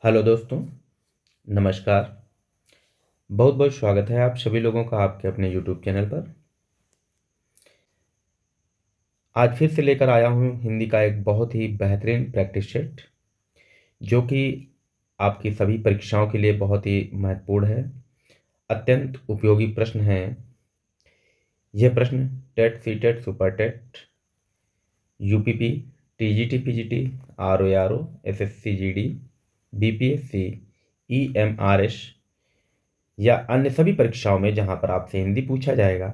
Hello दोस्तों, नमस्कार। बहुत बहुत स्वागत है आप सभी लोगों का आपके अपने यूट्यूब चैनल पर। आज फिर से लेकर आया हूँ हिंदी का एक बहुत ही बेहतरीन प्रैक्टिस सेट, जो कि आपकी सभी परीक्षाओं के लिए बहुत ही महत्वपूर्ण है। अत्यंत उपयोगी प्रश्न हैं। यह प्रश्न TET, CTET, super TET, UPP, TGT, PGT, RO, SSC, GD, BPSC, EMRS या अन्य सभी परीक्षाओं में जहां पर आपसे हिंदी पूछा जाएगा,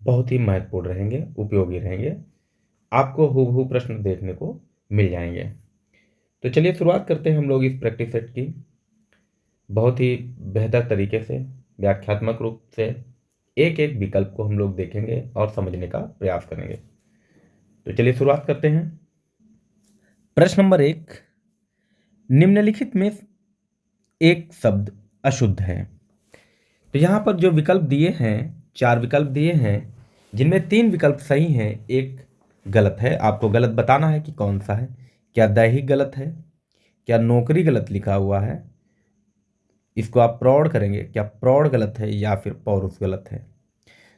बहुत ही महत्वपूर्ण रहेंगे, उपयोगी रहेंगे। आपको हूबहू प्रश्न देखने को मिल जाएंगे। तो चलिए शुरुआत करते हैं हम लोग इस प्रैक्टिस सेट की। बहुत ही बेहतर तरीके से, व्याख्यात्मक रूप से एक एक विकल्प को हम लोग देखेंगे और समझने का प्रयास करेंगे। तो चलिए शुरुआत करते हैं। प्रश्न नंबर 1, निम्नलिखित में एक शब्द अशुद्ध है। तो यहाँ पर जो विकल्प दिए हैं, 4 विकल्प दिए हैं, जिनमें 3 विकल्प सही हैं, एक गलत है। आपको गलत बताना है कि कौन सा है। क्या दैहिक गलत है? क्या नौकरी गलत लिखा हुआ है? इसको आप प्रौढ़ करेंगे, क्या प्रौढ़ गलत है या फिर पौरुष गलत है?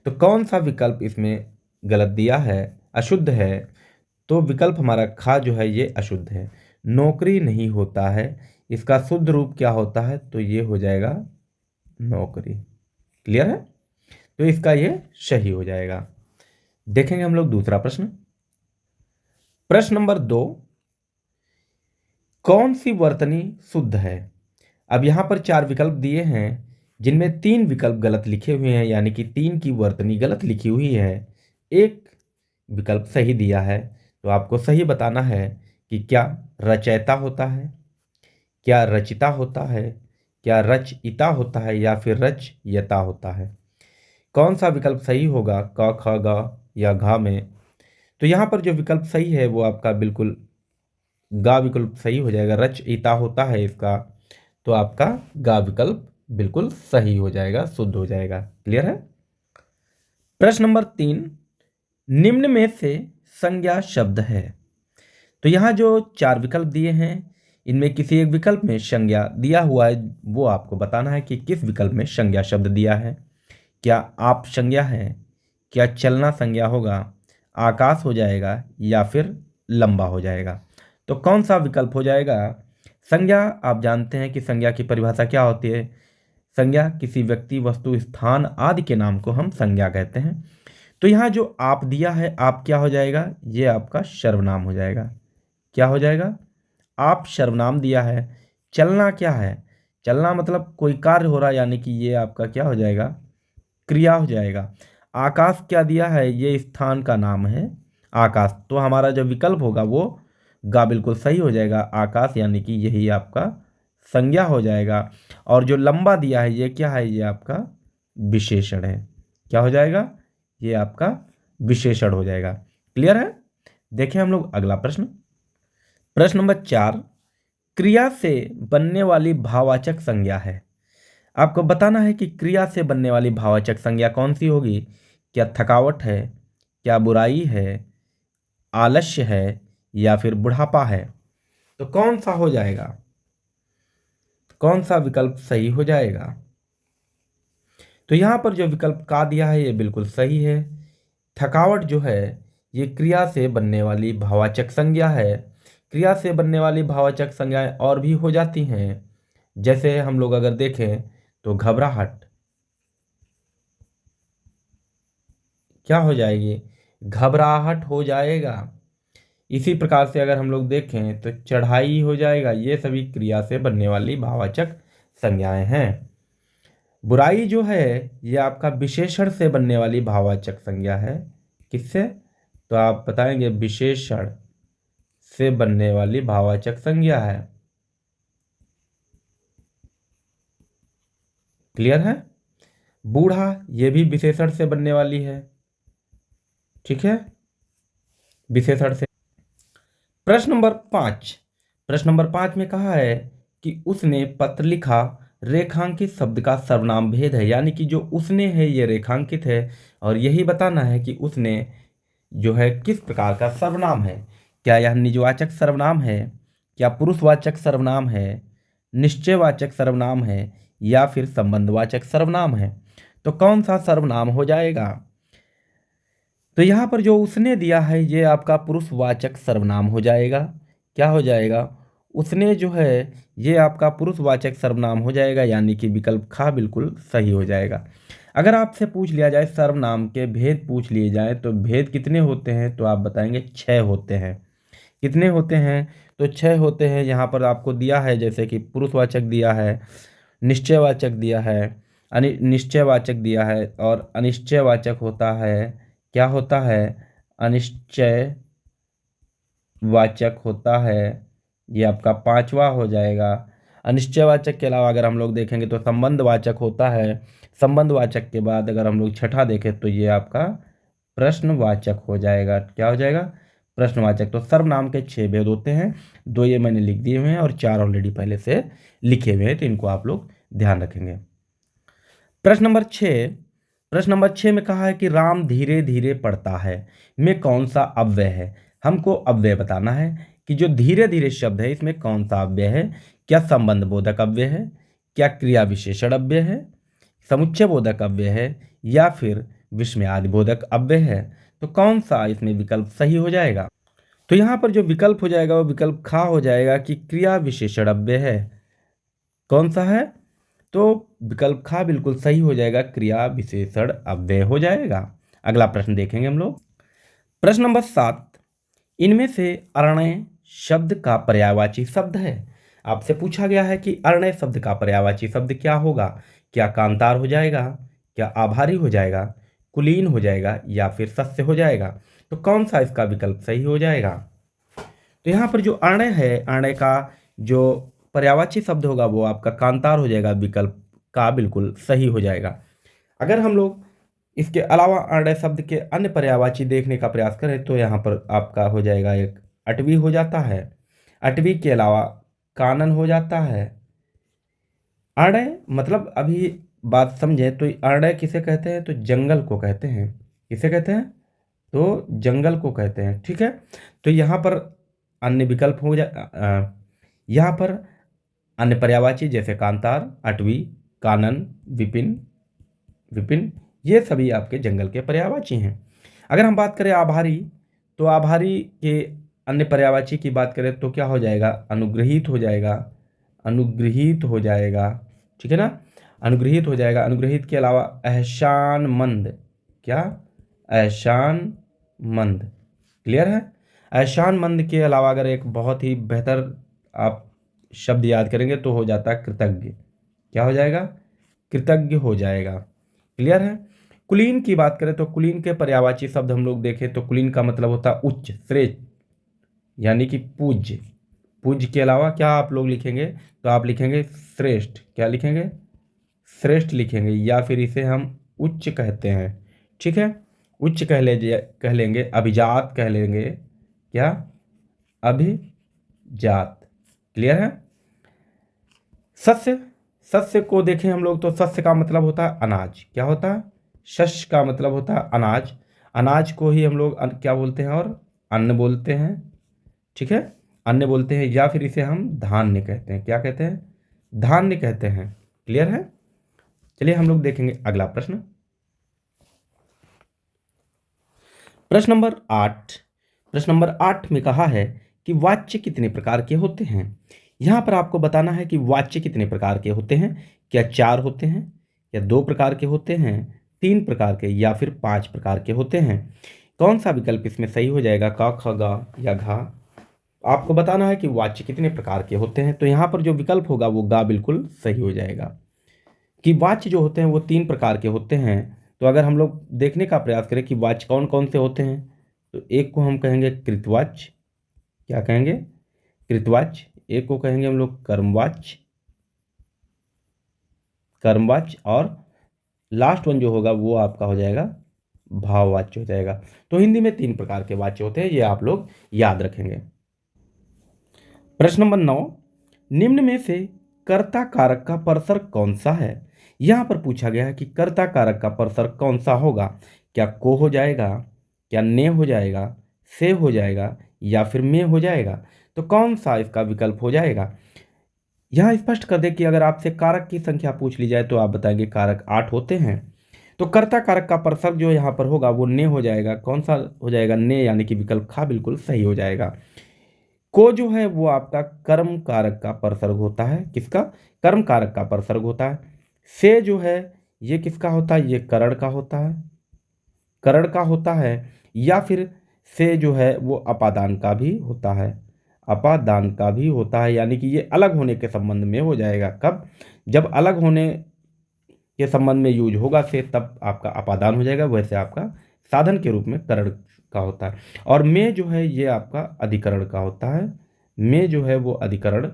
तो कौन सा विकल्प इसमें गलत दिया है, अशुद्ध है? तो विकल्प हमारा खा जो है ये अशुद्ध है। नौकरी नहीं होता है, इसका शुद्ध रूप क्या होता है? तो ये हो जाएगा नौकरी। क्लियर है? तो इसका ये सही हो जाएगा। देखेंगे हम लोग दूसरा प्रश्न। प्रश्न नंबर 2, कौन सी वर्तनी शुद्ध है? अब यहां पर 4 विकल्प दिए हैं, जिनमें 3 विकल्प गलत लिखे हुए हैं, यानी कि 3 की वर्तनी गलत लिखी हुई है। एक विकल्प सही दिया है। तो आपको सही बताना है कि क्या रचयिता होता है, क्या रचिता होता है, क्या रचयिता होता है या फिर रचयिता होता है। कौन सा विकल्प सही होगा, क, ख, ग या घ में? तो यहाँ पर जो विकल्प सही है वो आपका बिल्कुल गा विकल्प सही हो जाएगा। रचयिता होता है इसका, तो आपका गा विकल्प बिल्कुल सही हो जाएगा, शुद्ध हो जाएगा। क्लियर है? प्रश्न नंबर 3, निम्न में से संज्ञा शब्द है। तो यहाँ जो 4 विकल्प दिए हैं, इनमें किसी एक विकल्प में संज्ञा दिया हुआ है। वो आपको बताना है कि किस विकल्प में संज्ञा शब्द दिया है। क्या आप संज्ञा है, क्या चलना संज्ञा होगा, आकाश हो जाएगा या फिर लंबा हो जाएगा? तो कौन सा विकल्प हो जाएगा? संज्ञा, आप जानते हैं कि संज्ञा की परिभाषा क्या होती है। संज्ञा किसी व्यक्ति, वस्तु, स्थान आदि के नाम को हम संज्ञा कहते हैं। तो यहाँ जो आप दिया है, आप क्या हो जाएगा? ये आपका सर्वनाम हो जाएगा। क्या हो जाएगा? आप सर्वनाम दिया है। चलना क्या है? चलना मतलब कोई कार्य हो रहा है, यानी कि ये आपका क्या हो जाएगा? क्रिया हो जाएगा। आकाश क्या दिया है? ये स्थान का नाम है आकाश। तो हमारा जो विकल्प होगा वो गा बिल्कुल सही हो जाएगा, आकाश, यानी कि यही आपका संज्ञा हो जाएगा। और जो लंबा दिया है ये क्या है? ये आपका विशेषण है। क्या हो जाएगा? ये आपका विशेषण हो जाएगा। क्लियर है? देखें हम लोग अगला प्रश्न। प्रश्न नंबर 4, क्रिया से बनने वाली भाववाचक संज्ञा है। आपको बताना है कि क्रिया से बनने वाली भाववाचक संज्ञा कौन सी होगी। क्या थकावट है, क्या बुराई है, आलस्य है या फिर बुढ़ापा है? तो कौन सा हो जाएगा? कौन सा विकल्प सही हो जाएगा? तो यहाँ पर जो विकल्प का दिया है ये बिल्कुल सही है। थकावट जो है ये क्रिया से बनने वाली भाववाचक संज्ञा है। क्रिया से बनने वाली भाववाचक संज्ञाएं और भी हो जाती हैं। जैसे हम लोग अगर देखें तो घबराहट क्या हो जाएगी? घबराहट हो जाएगा। इसी प्रकार से अगर हम लोग देखें तो चढ़ाई हो जाएगा। ये सभी क्रिया से बनने वाली भाववाचक संज्ञाएं हैं। बुराई जो है ये आपका विशेषण से बनने वाली भाववाचक संज्ञा है। किससे? तो आप बताएंगे विशेषण से बनने वाली भाववाचक संज्ञा है। क्लियर है? बूढ़ा ये भी विशेषण से बनने वाली है। ठीक है, विशेषण से। प्रश्न नंबर 5 में कहा है कि उसने पत्र लिखा, रेखांकित शब्द का सर्वनाम भेद है। यानी कि जो उसने है ये रेखांकित है, और यही बताना है कि उसने जो है किस प्रकार का सर्वनाम है। क्या यह निजवाचक सर्वनाम है, क्या पुरुषवाचक सर्वनाम है, निश्चयवाचक सर्वनाम है, या फिर संबंधवाचक सर्वनाम है? तो कौन सा सर्वनाम हो जाएगा? तो यहाँ पर जो उसने दिया है ये आपका पुरुषवाचक सर्वनाम हो जाएगा। क्या हो जाएगा? उसने जो है ये आपका पुरुषवाचक सर्वनाम हो जाएगा, यानी कि विकल्प खा बिल्कुल सही हो जाएगा। अगर आपसे पूछ लिया जाए सर्वनाम के भेद पूछ लिए जाए तो भेद कितने होते हैं, तो आप बताएंगे 6 होते हैं। कितने होते हैं? तो 6 होते हैं। यहाँ पर आपको दिया है जैसे कि पुरुषवाचक दिया है, निश्चयवाचक दिया है, निश्चयवाचक दिया है, और अनिश्चयवाचक होता है। क्या होता है? अनिश्चयवाचक होता है। ये आपका 5वां हो जाएगा। अनिश्चयवाचक के अलावा अगर हम लोग देखेंगे तो संबंधवाचक होता है। संबंधवाचक के बाद अगर हम लोग छठा देखें तो ये आपका प्रश्नवाचक हो जाएगा। क्या हो जाएगा? प्रश्नवाचक। तो सर्वनाम के 6 भेद होते हैं। 2 ये मैंने लिख दिए हुए हैं और 4 ऑलरेडी पहले से लिखे हुए हैं, तो इनको आप लोग ध्यान रखेंगे। प्रश्न नंबर 6 में कहा है कि राम धीरे धीरे पढ़ता है में कौन सा अव्यय है? हमको अव्यय बताना है कि जो धीरे धीरे शब्द है इसमें कौन सा अव्यय है। क्या संबंध बोधक अव्यय है, क्या क्रिया विशेषण अव्यय है, समुच्चय बोधक अव्यय है, या फिर विस्मयादि बोधक अव्यय है? तो कौन सा इसमें विकल्प सही हो जाएगा? तो यहाँ पर जो विकल्प हो जाएगा वो विकल्प खा हो जाएगा कि क्रिया विशेषण अव्यय है। कौन सा है? तो विकल्प खा बिल्कुल सही हो जाएगा, क्रिया विशेषण अव्यय हो जाएगा। अगला प्रश्न देखेंगे हम लोग। प्रश्न नंबर 7, इनमें से अरणय शब्द का पर्यायवाची शब्द है। आपसे पूछा गया है कि अरणय शब्द का पर्यायवाची शब्द क्या होगा? क्या कांतार हो जाएगा, क्या आभारी हो जाएगा, कुलीन हो जाएगा, या फिर सस्य हो जाएगा? तो कौन सा इसका विकल्प सही हो जाएगा? तो यहाँ पर जो अरणय है, अरणय का जो पर्यायवाची शब्द होगा वो आपका कांतार हो जाएगा। विकल्प का बिल्कुल सही हो जाएगा। अगर हम लोग इसके अलावा अरणय शब्द के अन्य पर्यायवाची देखने का प्रयास करें तो यहाँ पर आपका हो जाएगा एक अटवी हो जाता है। अटवी के अलावा कानन हो जाता है। अरणय मतलब अभी बात समझे तो अरणय किसे कहते हैं? तो जंगल को कहते हैं। किसे कहते हैं? तो जंगल को कहते हैं। ठीक है। तो यहाँ पर अन्य विकल्प हो यहाँ पर अन्य पर्यायवाची जैसे कांतार, अटवी, कानन, विपिन ये सभी आपके जंगल के पर्यायवाची हैं। अगर हम बात करें आभारी, तो आभारी के अन्य पर्यायवाची की बात करें तो क्या हो जाएगा? अनुग्रहित हो जाएगा। अनुग्रहित हो जाएगा। ठीक है ना? अनुग्रहित हो जाएगा। अनुग्रहित के अलावा एहसानमंद। क्या? एहसानमंद। क्लियर है? एहसानमंद के अलावा अगर एक बहुत ही बेहतर आप शब्द याद करेंगे तो हो जाता है कृतज्ञ। क्या हो जाएगा? कृतज्ञ हो जाएगा। क्लियर है? कुलीन की बात करें तो कुलीन के पर्यायवाची शब्द हम लोग देखें तो कुलीन का मतलब होता है उच्च, श्रेष्ठ, यानी कि पूज्य। पूज्य के अलावा क्या आप लोग लिखेंगे? तो आप लिखेंगे श्रेष्ठ। क्या लिखेंगे? श्रेष्ठ लिखेंगे, या फिर इसे हम उच्च कहते हैं। ठीक है? उच्च कह लेंगे, अभिजात कह लेंगे। क्या? अभिजात। क्लियर है? सस्य को देखें हम लोग तो सस्य का मतलब होता है अनाज। क्या होता है? शस्य का मतलब होता है अनाज। अनाज को ही हम लोग क्या बोलते हैं? और अन्न बोलते हैं। ठीक है? अन्न बोलते हैं, या फिर इसे हम धान्य कहते हैं। क्या कहते हैं? धान्य कहते हैं। क्लियर है? चलिए हम लोग देखेंगे अगला प्रश्न। प्रश्न नंबर 8 में कहा है कि वाच्य कितने प्रकार के होते हैं। यहाँ पर आपको बताना है कि वाच्य कितने प्रकार के होते हैं। क्या 4 होते हैं, या 2 प्रकार के होते हैं, 3 प्रकार के, या फिर 5 प्रकार के होते हैं? कौन सा विकल्प इसमें सही हो जाएगा? क, ख, ग या घ? आपको बताना है कि वाच्य कितने प्रकार के होते हैं। तो यहाँ पर जो विकल्प होगा वो ग बिल्कुल सही हो जाएगा कि वाच्य जो होते हैं वो 3 प्रकार के होते हैं। तो अगर हम लोग देखने का प्रयास करें कि वाच्य कौन कौन से होते हैं, तो एक को हम कहेंगे कृतवाच्य। क्या कहेंगे? कृतवाच्य। एक को कहेंगे हम लोग कर्मवाच्य। और लास्ट वन जो होगा वो आपका हो जाएगा भाववाच्य हो जाएगा। तो हिंदी में 3 प्रकार के वाच्य होते हैं, ये आप लोग याद रखेंगे। प्रश्न नंबर 9, निम्न में से कर्ता कारक का परसर्ग कौन सा है? यहाँ पर पूछा गया है कि कर्ता कारक का परसर्ग कौन सा होगा। क्या को हो जाएगा, क्या ने हो जाएगा, से हो जाएगा, या फिर में हो जाएगा? तो कौन सा इसका विकल्प हो जाएगा। यहाँ स्पष्ट कर दे कि अगर आपसे कारक की संख्या पूछ ली जाए तो आप बताएंगे कारक 8 होते हैं। तो कर्ता कारक का परसर्ग जो यहाँ पर होगा वो ने हो जाएगा। कौन सा हो जाएगा, ने, यानी कि विकल्प खा बिल्कुल सही हो जाएगा। को जो है वो आपका कर्म कारक का परसर्ग होता है। किसका, कर्म कारक का परसर्ग होता है। से जो है ये किसका होता है, ये करण का होता है, करण का होता है। या फिर से जो है वो अपादान का भी होता है, अपादान का भी होता है, यानी कि ये अलग होने के संबंध में हो जाएगा। कब, जब अलग होने के संबंध में यूज होगा से, तब आपका अपादान हो जाएगा। वैसे आपका साधन के रूप में करण का होता है। और में जो है ये आपका अधिकरण का होता है। में जो है वो अधिकरण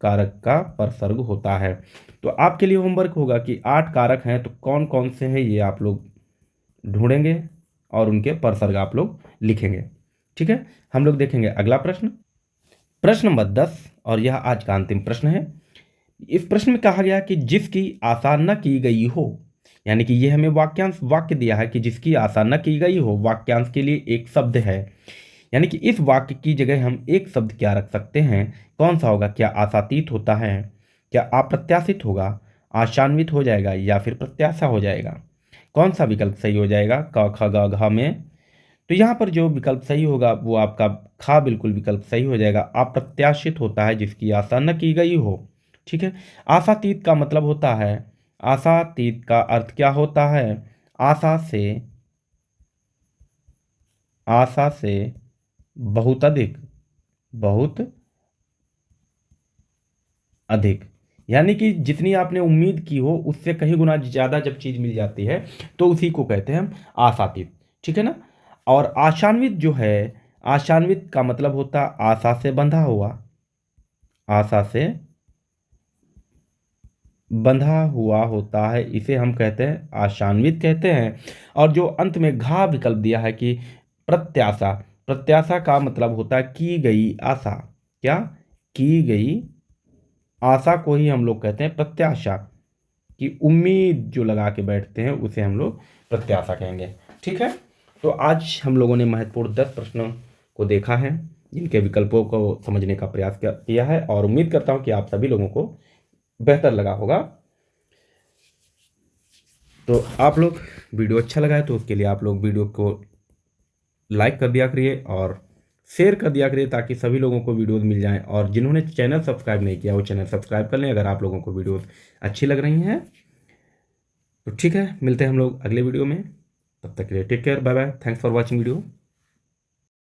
कारक का परसर्ग होता है। तो आपके लिए होमवर्क होगा कि 8 कारक हैं तो कौन कौन से हैं ये आप लोग ढूंढेंगे और उनके परसर्ग आप लोग लिखेंगे। ठीक है, हम लोग देखेंगे अगला प्रश्न, प्रश्न नंबर 10, और यह आज का अंतिम प्रश्न है। इस प्रश्न में कहा गया कि जिसकी आशा न की गई हो, यानी कि ये हमें वाक्यांश वाक्य दिया है कि जिसकी आशा न की गई हो, वाक्यांश के लिए एक शब्द है, यानी कि इस वाक्य की जगह हम एक शब्द क्या रख सकते हैं, कौन सा होगा। क्या आशातीत होता है, क्या अप्रत्याशित होगा, आशान्वित हो जाएगा, या फिर प्रत्याशा हो जाएगा। कौन सा विकल्प सही हो जाएगा क ख ग घ में। तो यहाँ पर जो विकल्प सही होगा वो आपका खा बिल्कुल विकल्प सही हो जाएगा। अप्रत्याशित होता है जिसकी आशा न की गई हो। ठीक है, आशातीत का मतलब होता है, आशातीत का अर्थ क्या होता है, आशा से, आशा से बहुत अधिक, बहुत अधिक, यानी कि जितनी आपने उम्मीद की हो उससे कहीं गुना ज़्यादा जब चीज़ मिल जाती है तो उसी को कहते हैं हम आशातीत। ठीक है ना। और आशान्वित जो है, आशान्वित का मतलब होता है आशा से बंधा हुआ, आशा से बंधा हुआ होता है, इसे हम कहते हैं आशान्वित कहते हैं। और जो अंत में घा विकल्प दिया है कि प्रत्याशा, प्रत्याशा का मतलब होता है की गई आशा। क्या, की गई आशा को ही हम लोग कहते हैं प्रत्याशा, कि उम्मीद जो लगा के बैठते हैं उसे हम लोग प्रत्याशा कहेंगे। ठीक है, तो आज हम लोगों ने महत्वपूर्ण 10 प्रश्नों को देखा है जिनके विकल्पों को समझने का प्रयास किया है, और उम्मीद करता हूं कि आप सभी लोगों को बेहतर लगा होगा। तो आप लोग वीडियो अच्छा लगा है तो उसके लिए आप लोग वीडियो को लाइक कर दिया करिए और शेयर कर दिया करिए ताकि सभी लोगों को वीडियोस मिल जाएं। और जिन्होंने चैनल सब्सक्राइब नहीं किया वो चैनल सब्सक्राइब कर लें अगर आप लोगों को वीडियोस अच्छी लग रही हैं। तो ठीक है, मिलते हैं हम लोग अगले वीडियो में, तब तक के लिए take care, bye bye, thanks for watching video.